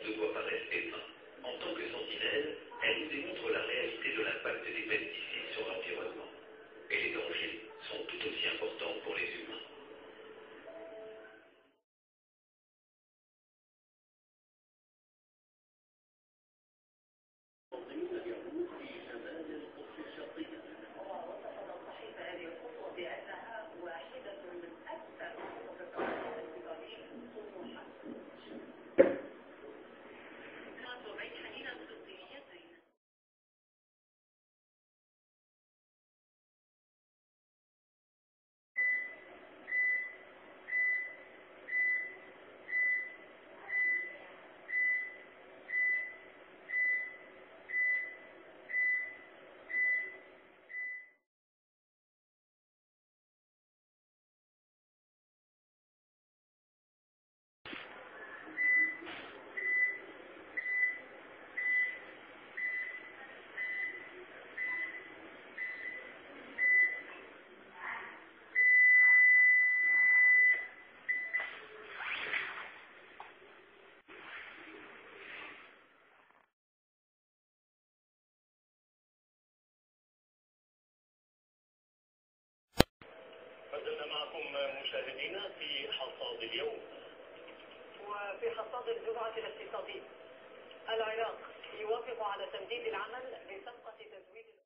ne doit pas rester vain. En tant que sentinelle, elle nous démontre la réalité de l'impact des pesticides sur l'environnement. Et les dangers sont tout aussi importants pour les humains. بدأنا معكم مشاهدينا في حصاد اليوم. وفي حصاد الجمعة الاقتصادي، العراق يوافق على تمديد العمل لصفقة تزويد